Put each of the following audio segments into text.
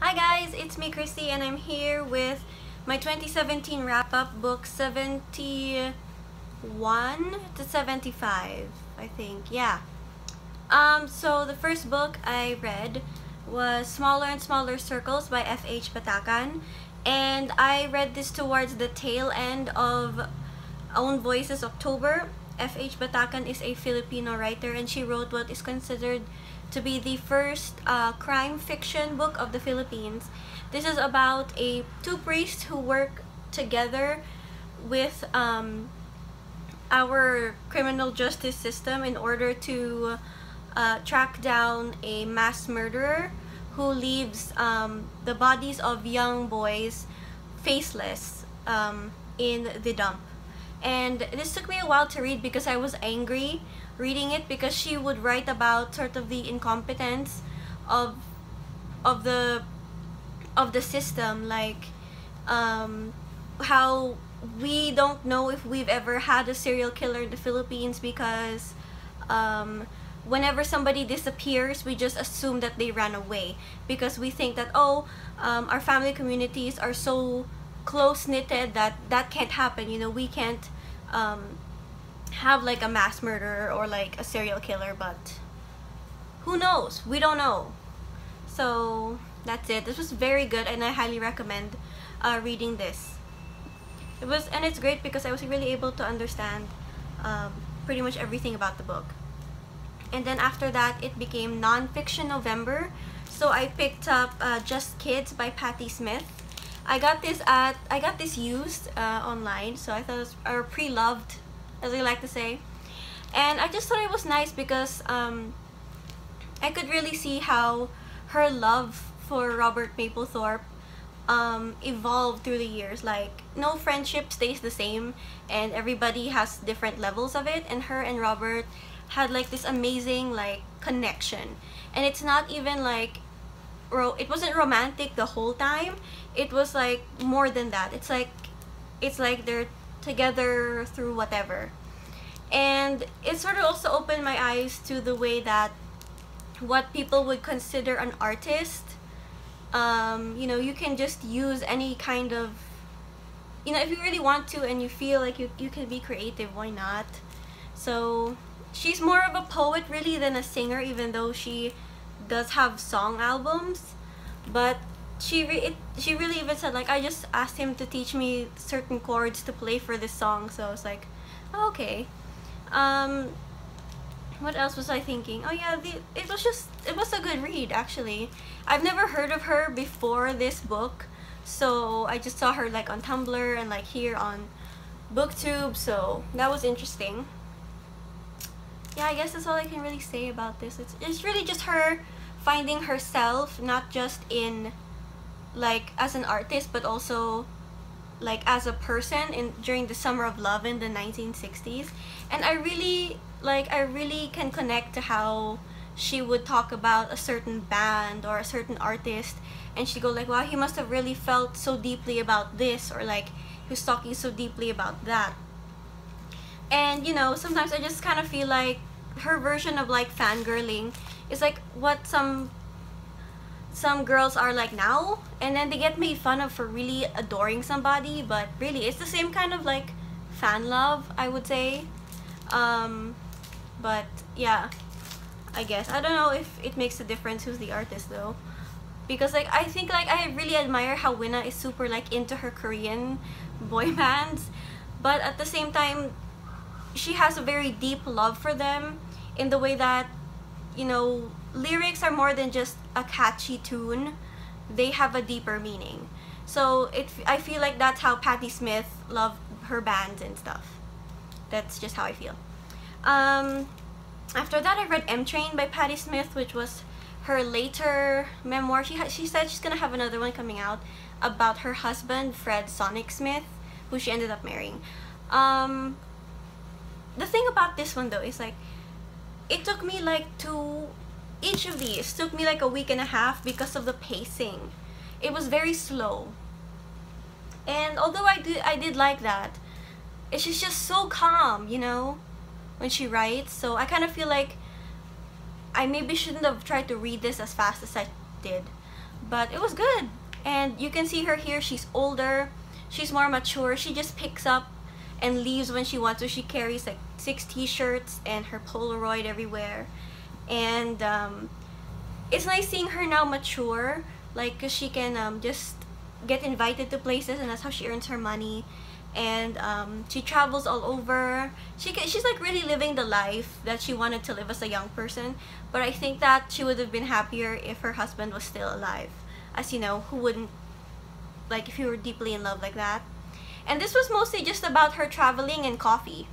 Hi guys, it's me Christy and I'm here with my 2017 wrap-up, book 71 to 75, I think. Yeah. So the first book I read was Smaller and Smaller Circles by F.H. Batacan, and I read this towards the tail end of Own Voices October. F.H. Batacan is a Filipino writer and she wrote what is considered to be the first crime fiction book of the Philippines. This is about two priests who work together with our criminal justice system in order to track down a mass murderer who leaves the bodies of young boys faceless in the dump. And this took me a while to read because I was angry reading it, because she would write about sort of the incompetence of the system, like how we don't know if we've ever had a serial killer in the Philippines because whenever somebody disappears, we just assume that they ran away because we think that our family communities are so close-knitted that that can't happen. You know, we can't have like a mass murderer or like a serial killer, but who knows? We don't know. So that's it. This was very good and I highly recommend reading this. And it's great because I was really able to understand pretty much everything about the book. And then after that it became Nonfiction November, so I picked up Just Kids by Patti Smith. I got this used online, so I thought it was pre-loved, as I like to say, and I just thought it was nice because I could really see how her love for Robert Mapplethorpe evolved through the years. Like, no friendship stays the same and everybody has different levels of it, and her and Robert had like this amazing like connection, and it's not even like it wasn't romantic the whole time. It was like more than that. It's like they're together through whatever. And it sort of also opened my eyes to the way that what people would consider an artist, you know, you can just use any kind of, you know, if you really want to and you feel like you can be creative, why not? So she's more of a poet really than a singer, even though she does have song albums. But she really even said, like, I just asked him to teach me certain chords to play for this song, so I was like, oh, okay. What else was I thinking? Oh yeah, it was a good read actually. I've never heard of her before this book, so I just saw her like on Tumblr and like here on BookTube, so that was interesting. Yeah, I guess that's all I can really say about this. It's really just her finding herself, not just in like as an artist, but also like as a person during the summer of love in the 1960s. And I really can connect to how she would talk about a certain band or a certain artist, and she'd go like, wow, he must have really felt so deeply about this, or like he was talking so deeply about that. And you know, sometimes I just kind of feel like her version of like fangirling is like what some girls are like now, and then they get made fun of for really adoring somebody, but really it's the same kind of like fan love, I would say. But yeah, I guess I don't know if it makes a difference who's the artist though, because like I think like I really admire how Winna is super like into her Korean boy bands, but at the same time she has a very deep love for them in the way that, you know, lyrics are more than just a catchy tune. They have a deeper meaning. So I feel like that's how Patti Smith loved her bands and stuff. That's just how I feel. After that I read M Train by Patti Smith, which was her later memoir. She said she's gonna have another one coming out about her husband Fred Sonic Smith, who she ended up marrying. The thing about this one though is like it took me like each of these took me like a week and a half because of the pacing. It was very slow, and although I did like that, it's just so calm, you know, when she writes. So I kind of feel like I maybe shouldn't have tried to read this as fast as I did. but it was good. And you can see her here, she's older, she's more mature. She just picks up and leaves when she wants to. She carries like 6 t-shirts and her Polaroid everywhere. And it's nice seeing her now mature, like, cause she can just get invited to places, and that's how she earns her money. And she travels all over. She's like really living the life that she wanted to live as a young person. But I think that she would have been happier if her husband was still alive. As you know, who wouldn't, like, if you were deeply in love like that. And this was mostly just about her traveling and coffee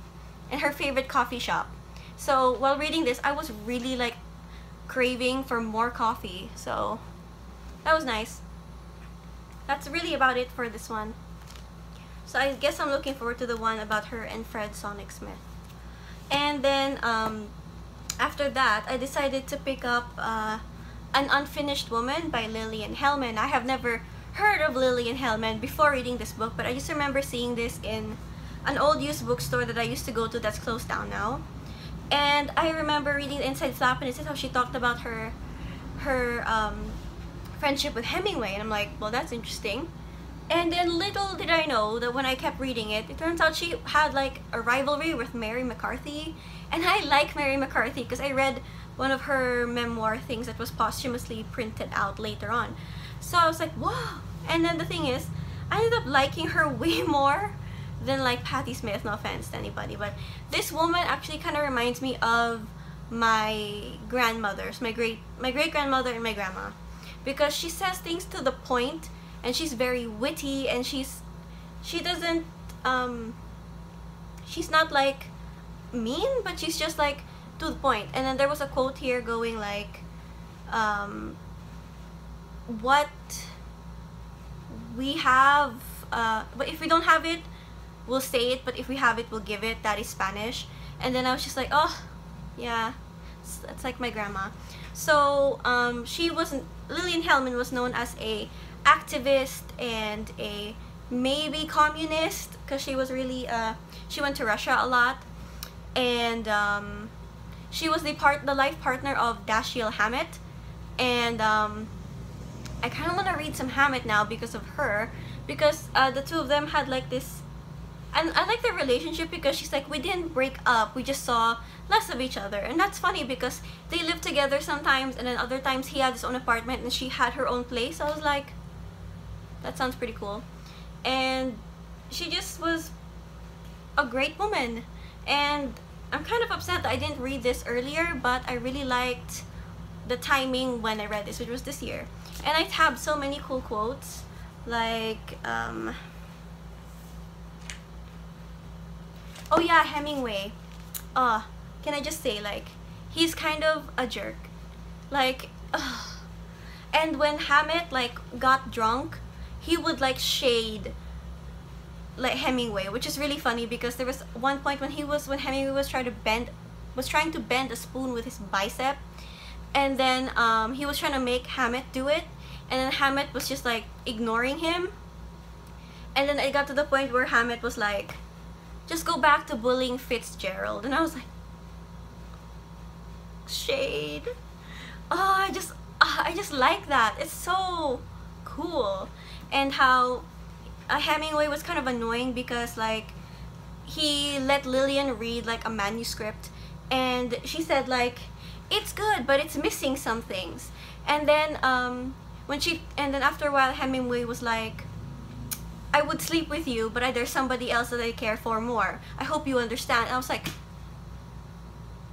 and her favorite coffee shop. So while reading this, I was really like craving for more coffee. So that was nice. That's really about it for this one. So I guess I'm looking forward to the one about her and Fred Sonic Smith. And then after that, I decided to pick up An Unfinished Woman by Lillian Hellman. I have never heard of Lillian Hellman before reading this book, but I just remember seeing this in an old used bookstore that I used to go to that's closed down now. And I remember reading the inside flap, and it says how she talked about her friendship with Hemingway, and I'm like, well, that's interesting. And then little did I know that when I kept reading it, it turns out she had like a rivalry with Mary McCarthy. And I like Mary McCarthy because I read one of her memoir things that was posthumously printed out later on. So I was like, wow. And then the thing is, I ended up liking her way more than like Patti Smith, no offense to anybody. But this woman actually kind of reminds me of my grandmothers, my great-grandmother and my grandma. Because she says things to the point, and she's very witty, and she doesn't she's not like mean, but she's just like to the point. And then there was a quote here going like what we have, but if we don't have it, we'll say it, but if we have it, we'll give it. That is Spanish. And then I was just like, oh yeah, it's like my grandma. So Lillian Hellman was known as a activist and a maybe communist, because she was really she went to Russia a lot. And she was the life partner of Dashiell Hammett. And I kind of want to read some Hammett now because of her, because the two of them had like this, and I like their relationship because she's like, we didn't break up, we just saw less of each other. And that's funny because they lived together sometimes, and then other times he had his own apartment and she had her own place. So I was like, that sounds pretty cool. And she just was a great woman. And I'm kind of upset that I didn't read this earlier, but I really liked the timing when I read this, which was this year. And I have so many cool quotes, like oh yeah, Hemingway. Can I just say, like, he's kind of a jerk. Like, and when Hammett like got drunk, he would like shade like Hemingway, which is really funny because there was one point when Hemingway was trying to bend a spoon with his bicep, and then he was trying to make Hammett do it, and then Hammett was just like ignoring him. And then it got to the point where Hammett was like, just go back to bullying Fitzgerald. And I was like, shade. Oh, I just like that. It's so cool. And how Hemingway was kind of annoying because like he let Lillian read like a manuscript, and she said like, it's good but it's missing some things. And then after a while Hemingway was like, I would sleep with you, but there's somebody else that I care for more. I hope you understand. And I was like,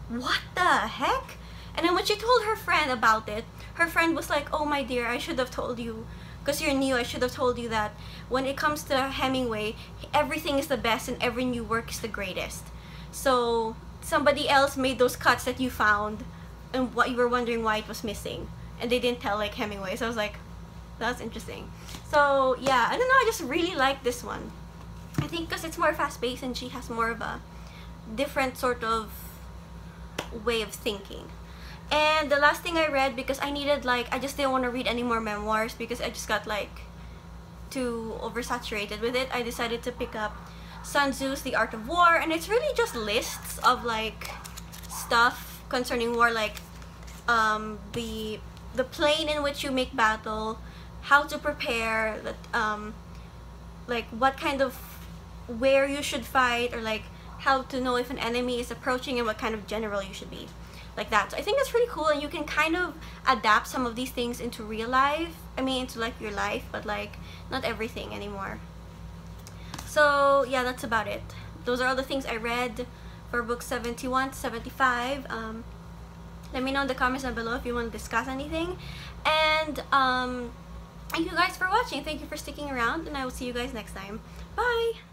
what the heck? And then when she told her friend about it, her friend was like, oh my dear, I should have told you, because you're new, I should have told you that when it comes to Hemingway, everything is the best and every new work is the greatest. So somebody else made those cuts that you found, and what you were wondering why it was missing, and they didn't tell like Hemingway. So I was like, that's interesting. So yeah, I don't know, I just really like this one. I think because it's more fast-paced and she has more of a different sort of way of thinking. And the last thing I read, because I needed like, I just didn't want to read any more memoirs because I just got like too oversaturated with it, I decided to pick up Sun Tzu's The Art of War. And it's really just lists of like stuff concerning war, like the the plane in which you make battle, how to prepare, like what kind of, where you should fight, or like how to know if an enemy is approaching and what kind of general you should be, like that. So I think that's pretty cool, and you can kind of adapt some of these things into real life, I mean into like your life, but like not everything anymore. So yeah, that's about it. Those are all the things I read for books 71 to 75. Let me know in the comments down below if you want to discuss anything. And thank you guys for watching. Thank you for sticking around, and I will see you guys next time. Bye!